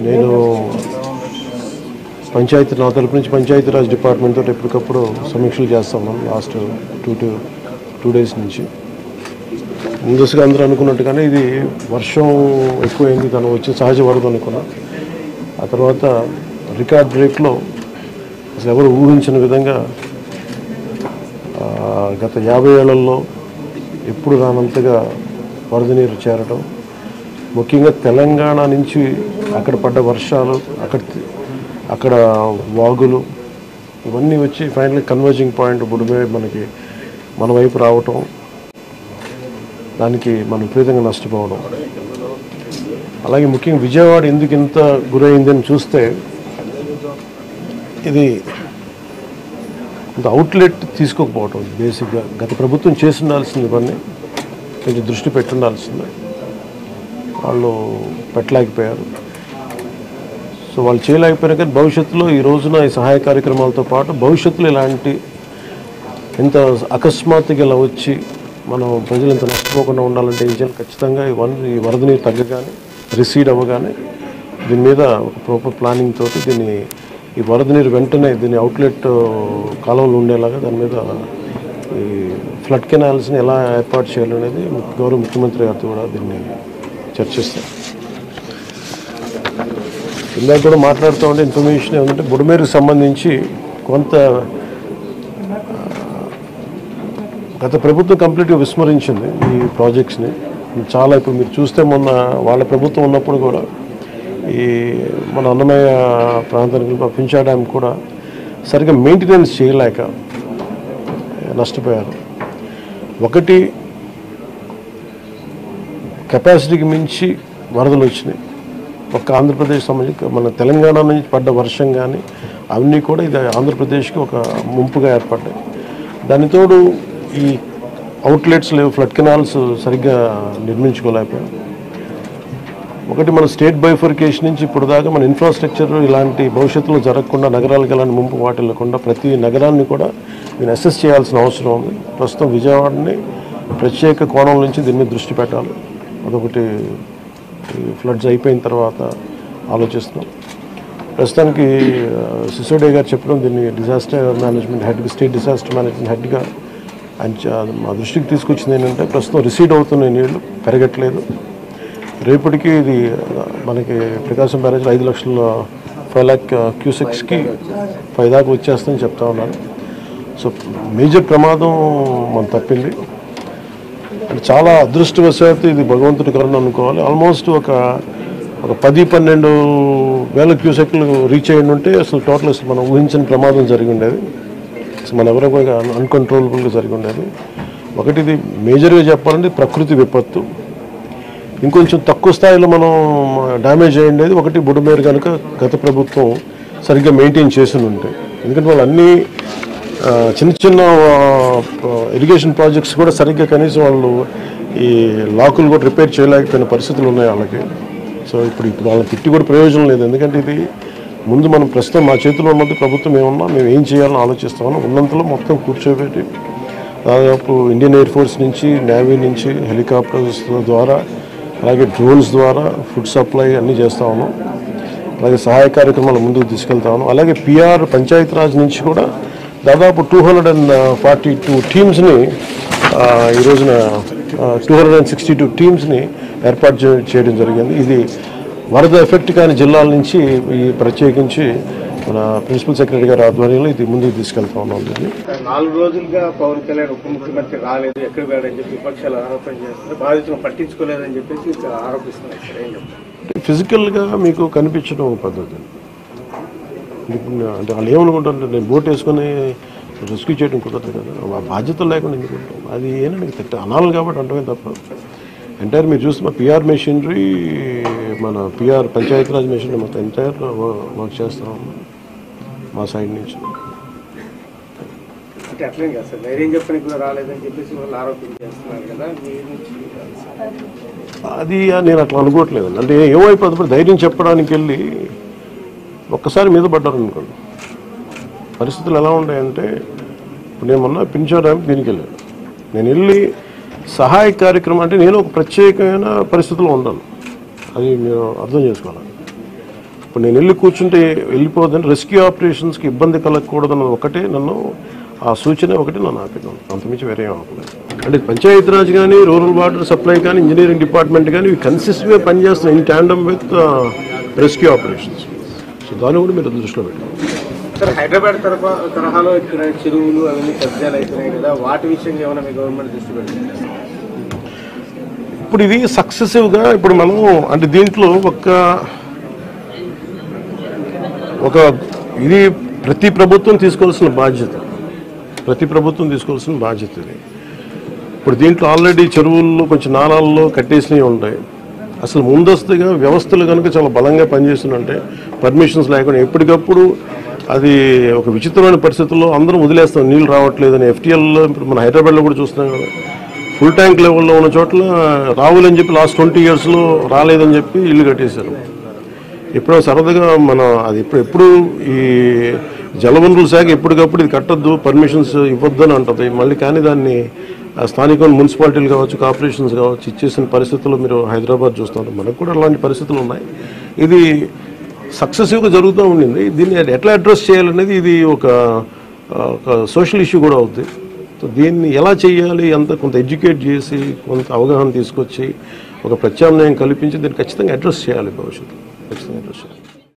నేను పంచాయతీ నా తరపు నుంచి పంచాయతీరాజ్ డిపార్ట్మెంట్ తోటి ఎప్పటికప్పుడు సమీక్షలు చేస్తున్నాను లాస్ట్ టూ డేస్ నుంచి. ముందుగా అందరూ అనుకున్నట్టుగానే ఇది వర్షం ఎక్కువైంది, తను వచ్చి సహజ వరద అనుకున్నా. ఆ తర్వాత రికార్డ్ బ్రేక్లో అసలు ఎవరు ఊహించిన విధంగా గత 50 ఏళ్లలో ఎప్పుడు రానంతగా వరద నీరు చేరడం, ముఖ్యంగా తెలంగాణ నుంచి అక్కడ పడ్డ వర్షాలు, అక్కడ వాగులు ఇవన్నీ వచ్చి ఫైనల్లీ కన్వర్జింగ్ పాయింట్ బుడిమేరు మన వైపు రావటం, దానికి మనం విపరీతంగా నష్టపోవడం. అలాగే ముఖ్యంగా విజయవాడ ఎందుకు ఇంత గురైందని చూస్తే, ఇది ఇంత అవుట్లెట్ తీసుకోకపోవటం. బేసిక్గా గత ప్రభుత్వం చేసి ఉండాల్సింది, ఇవన్నీ కొంచెం దృష్టి పెట్టుండాల్సింది, వాళ్ళు పెట్టలేకపోయారు. సో వాళ్ళు చేయలేకపోయినా కానీ భవిష్యత్తులో ఈ రోజున ఈ సహాయ కార్యక్రమాలతో పాటు భవిష్యత్తులో ఇలాంటి ఇంత అకస్మాత్తుగా ఇలా వచ్చి మనం ప్రజలు ఇంత నష్టపోకుండా ఉండాలంటే ఏం చేయాలి? ఖచ్చితంగా ఈ వరద నీరు తగ్గగానే, రిసీడ్ అవ్వగానే దీని మీద ఒక ప్రాపర్ ప్లానింగ్ తోటి ఈ వరద నీరు వెంటనే దీని అవుట్లెట్ కాలంలో ఉండేలాగా దాని మీద ఈ ఫ్లడ్ కెనాల్స్ని ఎలా ఏర్పాటు చేయాలనేది గౌరవ ముఖ్యమంత్రి గారితో కూడా దీన్ని చర్చిస్తాం. ఇందాక కూడా మాట్లాడుతూ ఉంటే ఇన్ఫర్మేషన్ ఏమంటే బుడిమేరుకు సంబంధించి కొంత గత ప్రభుత్వం కంప్లీట్గా విస్మరించింది ఈ ప్రాజెక్ట్స్ని. చాలా ఇప్పుడు మీరు చూస్తే మొన్న వాళ్ళ ప్రభుత్వం ఉన్నప్పుడు కూడా మన అన్నమయ్య ప్రాంతానికి పింఛా డ్యామ్ కూడా సరిగ్గా మెయింటెనెన్స్ చేయలేక నష్టపోయారు. ఒకటి, కెపాసిటీకి మించి వరదలు వచ్చినాయి. ఒక ఆంధ్రప్రదేశ్ సంబంధించి మన తెలంగాణ నుంచి పడ్డ వర్షం కానీ అవన్నీ కూడా ఇది ఆంధ్రప్రదేశ్కి ఒక ముంపుగా ఏర్పడ్డాయి. దానితోడు ఈ అవుట్లెట్స్ లేవు, ఫ్లడ్ కెనాల్స్ సరిగ్గా నిర్మించుకోలేకపోయాం. ఒకటి, మన స్టేట్ బైఫర్కేషన్ నుంచి ఇప్పుడు దాకా మన ఇన్ఫ్రాస్ట్రక్చర్ ఇలాంటి భవిష్యత్తులో జరగకుండా, నగరాలకు ఎలాంటి ముంపు వాటిల్లకుండా ప్రతి నగరాన్ని కూడా దీన్ని అసెస్ చేయాల్సిన అవసరం ఉంది. ప్రస్తుతం విజయవాడని ప్రత్యేక కోణం నుంచి దీని మీద దృష్టి పెట్టాలి. అదొకటి ఫ్లడ్స్ అయిపోయిన తర్వాత ఆలోచిస్తున్నాం. ప్రస్తుతానికి సిసోడియా గారు చెప్పడం, దీన్ని డిజాస్టర్ మేనేజ్మెంట్ హెడ్గా, స్టేట్ డిజాస్టర్ మేనేజ్మెంట్ హెడ్గా ఆయన మా దృష్టికి తీసుకొచ్చింది ఏంటంటే, ప్రస్తుతం రిసీడ్ అవుతున్న నీళ్లు పెరగట్లేదు. రేపటికి ఇది మనకి ప్రకాశం బ్యారేజ్లో 5 lakh క్యూసెక్స్కి 5 దాకా వచ్చేస్తుందని చెప్తా ఉన్నారు. సో మేజర్ ప్రమాదం మనం తప్పింది. అంటే చాలా అదృష్టవశాత్తు ఇది భగవంతుడి కరుణ అనుకోవాలి. ఆల్మోస్ట్ ఒక 10-12 వేల క్యూసెక్లు రీచ్ అయ్యి ఉంటే అసలు టోటల్ అసలు మనం ఊహించిన ప్రమాదం జరిగి ఉండేది. అసలు మన ఎవరో అన్కంట్రోలబుల్గా జరిగి ఉండేది. ఒకటి, ఇది మేజర్గా చెప్పాలంటే ప్రకృతి విపత్తు. ఇంకొంచెం తక్కువ స్థాయిలో మనం డ్యామేజ్ అయ్యిండేది ఒకటి, బుడిమేరు కనుక గత ప్రభుత్వం సరిగ్గా మెయింటైన్ చేసి ఉంటే. ఎందుకంటే వాళ్ళు అన్నీ చిన్న ఇరిగేషన్ ప్రాజెక్ట్స్ కూడా సరిగ్గా కనీసం వాళ్ళు ఈ లాకులు కూడా రిపేర్ చేయలేకపోయిన పరిస్థితులు ఉన్నాయి వాళ్ళకి. సో ఇప్పుడు వాళ్ళని తిట్టి కూడా ప్రయోజనం లేదు. ఎందుకంటే ఇది ముందు మనం ప్రస్తుతం మా చేతిలో ఉన్నది ప్రభుత్వం ఏమన్నా మేము ఏం చేయాలని ఆలోచిస్తామని ఉన్నంతలో మొత్తం కూర్చోబెట్టి దాదాపు ఇండియన్ ఎయిర్ ఫోర్స్ నుంచి, నేవీ నుంచి, హెలికాప్టర్స్ ద్వారా, అలాగే డ్రోన్స్ ద్వారా ఫుడ్ సప్లై అన్నీ చేస్తూ ఉన్నాం. అలాగే సహాయ కార్యక్రమాలు ముందుకు తీసుకెళ్తా ఉన్నాం. అలాగే పిఆర్ పంచాయతీరాజ్ నుంచి కూడా దాదాపు 242 టీమ్స్ని ఈ రోజున 262 టీమ్స్ని ఏర్పాటు చేయడం జరిగింది. ఇది వరద ఎఫెక్ట్ కాని జిల్లాల నుంచి ఈ ప్రత్యేకించి మన ప్రిన్సిపల్ సెక్రటరీ గారి ఆధ్వర్యంలో ఇది ముందుకు తీసుకెళ్తా ఉన్నాం. 4 రోజులుగా పవన్ కళ్యాణ్ ఉప ముఖ్యమంత్రి రాలేదు, ఎక్కడ వేడని చెప్పి విపక్షాలు ఆరోపణ చేస్తున్నారు. బాధితులను పట్టించుకోలేదని చెప్పేసి ఆరోపిస్తున్నారు. ఫిజికల్గా మీకు కనిపించడం పద్ధతి అంటే వాళ్ళు ఏమనుకుంటారంటే, నేను బోట్ వేసుకొని రెస్క్యూ చేయడం కుదరదు కదా, బాధ్యతలు లేకుండా ఎందుకుంటాం. అది ఏంటంటే అనాలి కాబట్టి అంటమే తప్ప ఎంటైర్ మీరు చూస్తే మా పిఆర్ మెషినరీ, మన పిఆర్ పంచాయతీరాజ్ మెషినరీ మొత్తం ఎంటైర్ వర్క్ చేస్తాం మా సైడ్ నుంచి. అంటే అట్లే కదా సార్, ధైర్యం చెప్పని కూడా రాలేదని చెప్పేసి వాళ్ళు ఆరోపణ చేస్తున్నారు కదా. అది నేను అట్లా అనుకోవట్లేదు. అంటే ఏమైపోతుంది, ధైర్యం చెప్పడానికి వెళ్ళి ఒక్కసారి మీద పడ్డారు అనుకోండి. పరిస్థితులు ఎలా ఉంటాయంటే, ఇప్పుడు నేను మొన్న పింఛా డ్యామ్ దీనికి వెళ్ళాను. నేను వెళ్ళి సహాయ కార్యక్రమం అంటే నేను ఒక ప్రత్యేకమైన పరిస్థితిలో ఉండాలి, అది మీరు అర్థం చేసుకోవాలి. ఇప్పుడు నేను వెళ్ళి కూర్చుంటే వెళ్ళిపోదని రెస్క్యూ ఆపరేషన్స్కి ఇబ్బంది కలగకూడదన్నది ఒకటే నన్ను ఆ సూచన ఒకటి నన్ను ఆపినాను, అంతమించి వేరే ఆపలేదు. అంటే పంచాయతీరాజ్ కానీ రూరల్ వాటర్ సప్లై కానీ ఇంజనీరింగ్ డిపార్ట్మెంట్ కానీ ఇవి కన్సిస్టెంట్గా పనిచేస్తున్నాయి in tandem with rescue operations. So దాన్ని కూడా మీరు దృష్టిలో పెట్టాలి. సార్, హైదరాబాద్ తరహాలో ఇక్కడ చెరువులు అవన్నీ కబ్జాలు అవుతున్నాయి కదా, వాటి విషయంగా ఏమైనా మీ గవర్నమెంట్ దృష్టి పెడుతుంది? ఇప్పుడు ఇది సక్సెసివ్గా ఇప్పుడు మనం అంటే దీంట్లో ఒక ఇది ప్రతి ప్రభుత్వం తీసుకోవాల్సిన బాధ్యత ఇది. ఇప్పుడు దీంట్లో ఆల్రెడీ చెరువుల్లో కొంచెం నాలాల్లో కట్టేసినవి ఉంటాయి. అసలు ముందస్తుగా వ్యవస్థలు కనుక చాలా బలంగా పనిచేస్తుందంటే పర్మిషన్స్ లేకుండా ఎప్పటికప్పుడు అది ఒక విచిత్రమైన పరిస్థితుల్లో అందరం వదిలేస్తాం, నీళ్ళు రావట్లేదని. ఎఫ్టీఎల్లో ఇప్పుడు మన హైదరాబాద్లో కూడా చూస్తున్నాం కదా, ఫుల్ ట్యాంక్ లెవెల్లో ఉన్న చోట్ల రావులని చెప్పి లాస్ట్ 20 yearsలో రాలేదని చెప్పి ఇల్లు కట్టేశారు. ఎప్పుడో సరదాగా అది ఎప్పుడు ఈ జలవనరుల శాఖ ఎప్పటికప్పుడు ఇది కట్టద్దు, పర్మిషన్స్ ఇవ్వద్దు అని అంటుంది. మళ్ళీ కానీ దాన్ని స్థానిక మున్సిపాలిటీలు కావచ్చు, కార్పొరేషన్స్ కావచ్చు ఇచ్చేసిన పరిస్థితుల్లో మీరు హైదరాబాద్ చూస్తున్నారు. మనకు కూడా అలాంటి పరిస్థితులు ఉన్నాయి. ఇది సక్సెసివ్గా జరుగుతూ ఉండింది. దీన్ని ఎట్లా అడ్రస్ చేయాలనేది ఇది ఒక సోషల్ ఇష్యూ కూడా అవుతుంది. సో దీన్ని ఎలా చేయాలి కొంత ఎడ్యుకేట్ చేసి కొంత అవగాహన తీసుకొచ్చి ఒక ప్రత్యామ్నాయం కల్పించి దీన్ని ఖచ్చితంగా అడ్రస్ చేయాలి, భవిష్యత్తులో ఖచ్చితంగా అడ్రస్ చేయాలి.